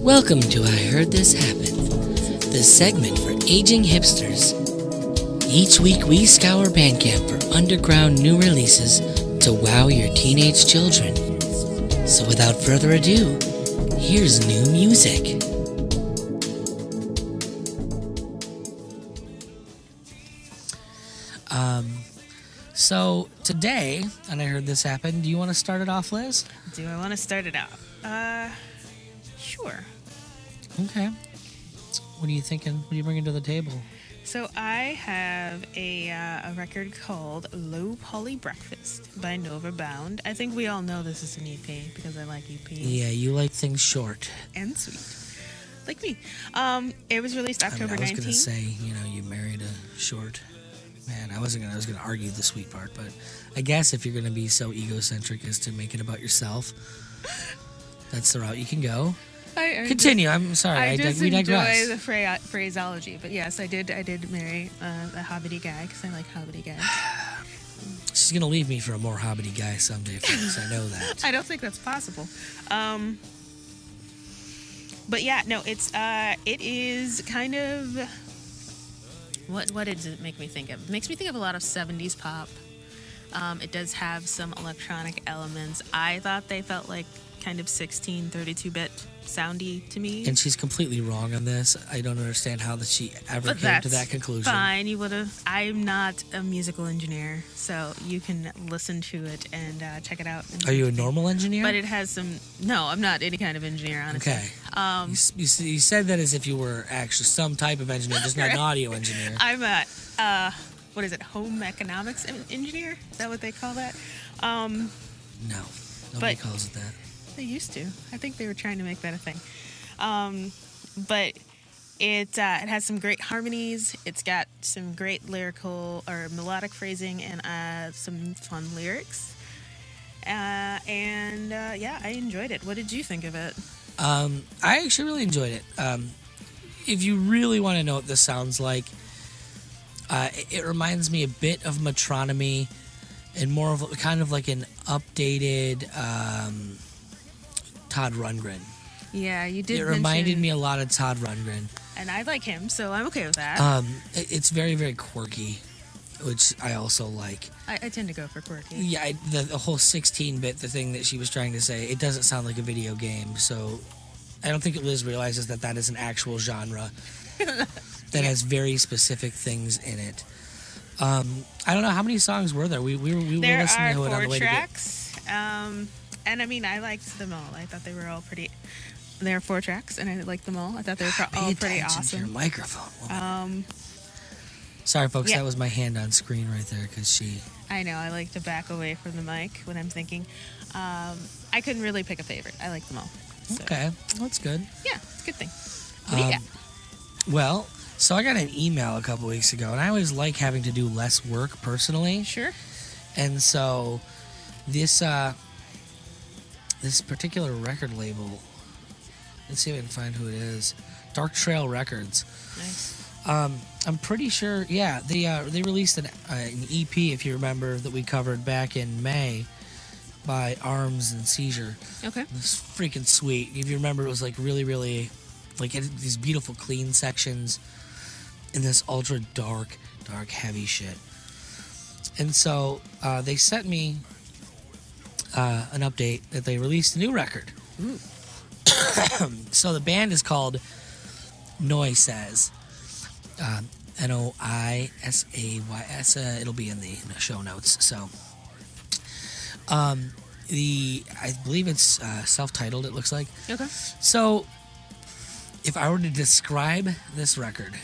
Welcome to I Heard This Happen, the segment for aging hipsters. Each week we scour Bandcamp for underground new releases to wow your teenage children. So without further ado, here's new music. So today, and I Heard This Happen, do you want to start it off, Liz? Do I want to start it off? Sure. Okay. What are you thinking? What are you bringing to the table? So I have a record called Low Poly Breakfast by Nova Bound. I think we all know this is an EP because I like EPs. Yeah, you like things short. And sweet. Like me. It was released October 19th. I was going to say, you married a short. Man, I was going to argue the sweet part, but I guess if you're going to be so egocentric as to make it about yourself, that's the route you can go. Continue. I'm sorry. I we just digress. enjoy the phraseology, but yes, I did marry a hobbity guy because I like hobbity guys. She's going to leave me for a more hobbity guy someday, folks. I know that. I don't think that's possible. But yeah, no, it is kind of. What does it make me think of? It makes me think of a lot of 70s pop. It does have some electronic elements. I thought they felt like kind of 32-bit soundy to me. And she's completely wrong on this. I don't understand how she ever came to that conclusion. Fine, you would have. I'm not a musical engineer, so you can listen to it and check it out. Are you a normal engineer? But it has some. No, I'm not any kind of engineer, honestly. Okay. You said that as if you were actually some type of engineer, just not an audio engineer. I'm a what is it? Home economics engineer? Is that what they call that? No, nobody calls it that. They used to. I think they were trying to make that a thing. But it has some great harmonies. It's got some great lyrical or melodic phrasing and some fun lyrics. Yeah, I enjoyed it. What did you think of it? I actually really enjoyed it. If you really want to know what this sounds like, it reminds me a bit of Metronomy and more of kind of like an updated Todd Rundgren. Yeah, you did. It reminded me a lot of Todd Rundgren. And I like him, so I'm okay with that. It's very, very quirky, which I also like. I tend to go for quirky. Yeah, the whole 16-bit, the thing that she was trying to say, it doesn't sound like a video game, so I don't think Liz realizes that is an actual genre that has very specific things in it. I don't know, how many songs were there? We were listening to it on the way to get... There are 4 tracks, and I mean, I liked them all. I thought they were all pretty... There are 4 tracks, and I liked them all. I thought they were all pretty awesome. To your microphone, sorry, folks, that was my hand on screen right there, because she... I know, I like to back away from the mic when I'm thinking. I couldn't really pick a favorite. I liked them all. So. Okay, well, that's good. Yeah, it's a good thing. What do you got? Well, so I got an email a couple weeks ago, and I always like having to do less work personally. Sure. And so this particular record label, let's see if I can find who it is. Dark Trail Records. Nice. I'm pretty sure, they released an EP, if you remember, that we covered back in May by Arms and Seizure. Okay. It's freaking sweet. If you remember, it was like really, really, like it had these beautiful clean sections in this ultra dark, heavy shit. And so they sent me an update that they released a new record. Ooh. So the band is called NoiSays. Noisays. It'll be in the show notes. So, I believe it's self-titled. It looks like. Okay. So, if I were to describe this record,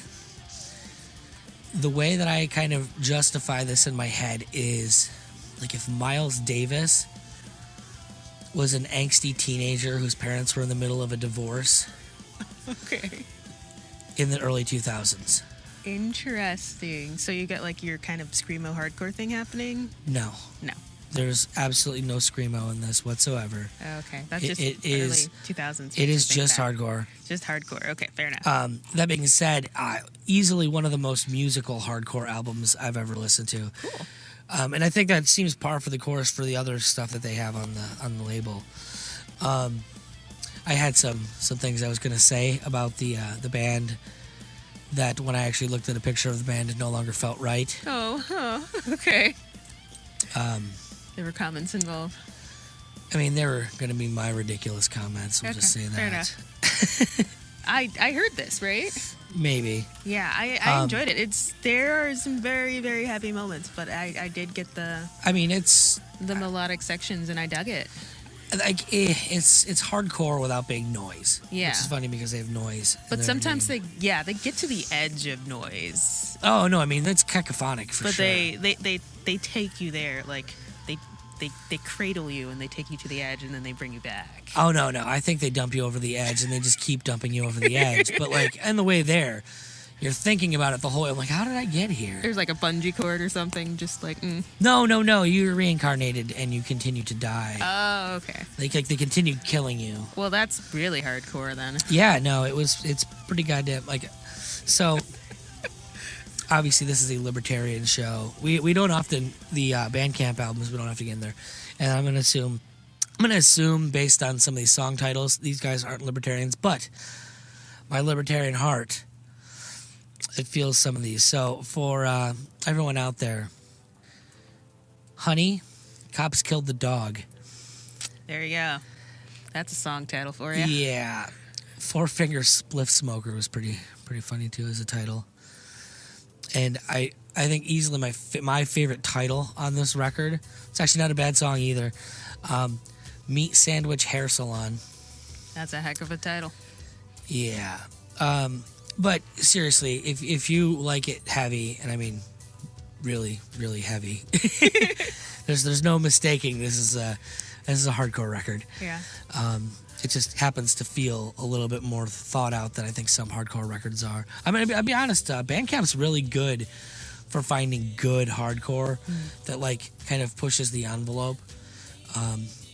the way that I kind of justify this in my head is like if Miles Davis was an angsty teenager whose parents were in the middle of a divorce. Okay. In the early 2000s. Interesting. So you got like your kind of screamo hardcore thing happening? No. There's absolutely no screamo in this whatsoever. Okay, that's just early 2000s. It is just hardcore. Just hardcore. Okay, fair enough. That being said, easily one of the most musical hardcore albums I've ever listened to. Cool. And I think that seems par for the course for the other stuff that they have on the label. I had some things I was going to say about the band that when I actually looked at a picture of the band, it no longer felt right. Okay. There were comments involved. I mean, they were going to be my ridiculous comments. We'll just say that. Fair enough. I heard this, right? Maybe. Yeah, I enjoyed it. There are some very, very happy moments, but I did get the melodic sections, and I dug it. Like it's hardcore without being noise. Yeah, which is funny because they have noise. But sometimes they get to the edge of noise. Oh no, I mean that's cacophonic for sure. But they take you there, like they cradle you and they take you to the edge and then they bring you back. Oh no, I think they dump you over the edge and they just keep dumping you over the edge. But like on the way there, you're thinking about it the whole way. I'm like, how did I get here? There's like a bungee cord or something, just like. No. You're reincarnated and you continue to die. Oh, okay. Like they continue killing you. Well, that's really hardcore then. Yeah, no, it's pretty goddamn like. So, obviously, this is a libertarian show. We don't often the Bandcamp albums. We don't have to get in there, and I'm gonna assume based on some of these song titles, these guys aren't libertarians, but my libertarian heart. It feels some of these. So for everyone out there, Honey, Cops Killed the Dog. There you go. That's a song title for you. Yeah. Four Finger Spliff Smoker was pretty funny too as a title. And I think easily my favorite title on this record. It's actually not a bad song either. Meat Sandwich Hair Salon. That's a heck of a title. Yeah. But seriously, if you like it heavy, and I mean really, really heavy, there's no mistaking this is a hardcore record. Yeah. It just happens to feel a little bit more thought out than I think some hardcore records are. I mean, I'll be honest, Bandcamp's really good for finding good hardcore that like kind of pushes the envelope.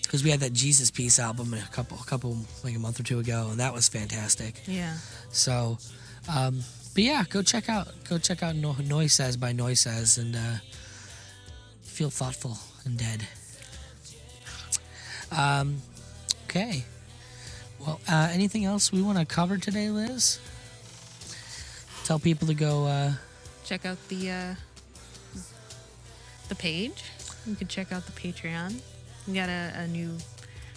Because we had that Jesus Piece album a couple like a month or two ago, and that was fantastic. Yeah. So. But yeah, go check out NoiSays by NoiSays and feel thoughtful and dead. Okay. Well, anything else we want to cover today, Liz? Tell people to go check out the page. You can check out the Patreon. We got a new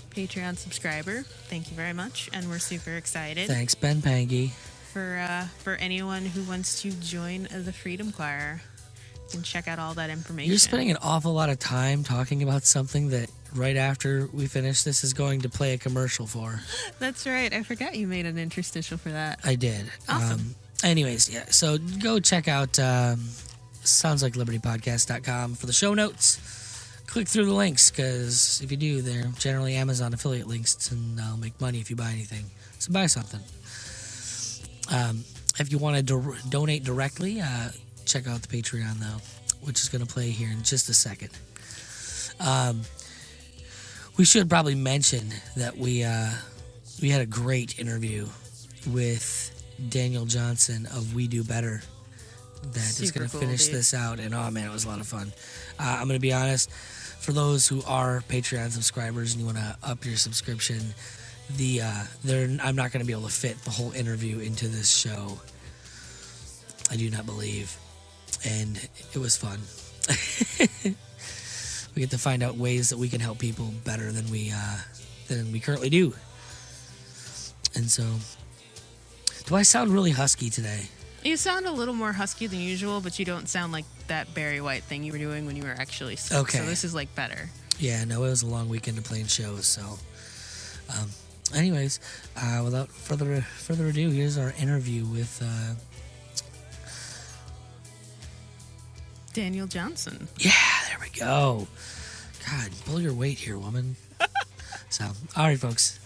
Patreon subscriber. Thank you very much, and we're super excited. Thanks, Ben Pangy. For anyone who wants to join the Freedom Choir, you can check out all that information. You're spending an awful lot of time talking about something that right after we finish this is going to play a commercial for. That's right. I forgot you made an interstitial for that. I did. Awesome. Anyways, yeah. So go check out soundslike.libertypodcast.com for the show notes. Click through the links because if you do, they're generally Amazon affiliate links and I'll make money if you buy anything. So buy something. If you want to donate directly, check out the Patreon, though, which is going to play here in just a second. We should probably mention that we had a great interview with Daniel Johnson of We Do Better that is going to finish this out. And, oh, man, it was a lot of fun. I'm going to be honest. For those who are Patreon subscribers and you want to up your subscription, I'm not going to be able to fit the whole interview into this show. I do not believe, and it was fun. We get to find out ways that we can help people better than we currently do. And so, do I sound really husky today? You sound a little more husky than usual, but you don't sound like that Barry White thing you were doing when you were actually sick. Okay. So this is like better. Yeah, no, it was a long weekend of playing shows, so. Anyways, without further ado, here's our interview with Daniel Johnson. Yeah, there we go. God, pull your weight here, woman. So, all right, folks.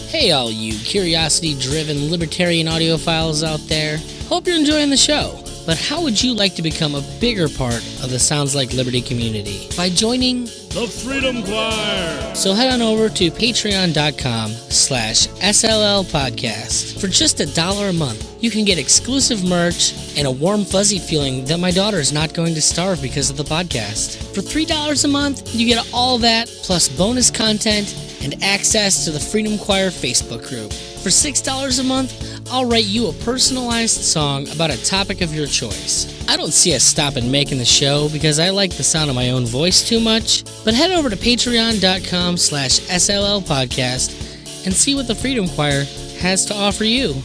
Hey, all you curiosity-driven libertarian audiophiles out there. Hope you're enjoying the show. But how would you like to become a bigger part of the Sounds Like Liberty community? By joining the Freedom Choir. So head on over to patreon.com/SLL podcast. For just $1 a month, you can get exclusive merch and a warm fuzzy feeling that my daughter is not going to starve because of the podcast. For $3 a month, you get all that plus bonus content and access to the Freedom Choir Facebook group. For $6 a month, I'll write you a personalized song about a topic of your choice. I don't see us stopping making the show because I like the sound of my own voice too much, but head over to patreon.com/SLL podcast and see what the Freedom Choir has to offer you.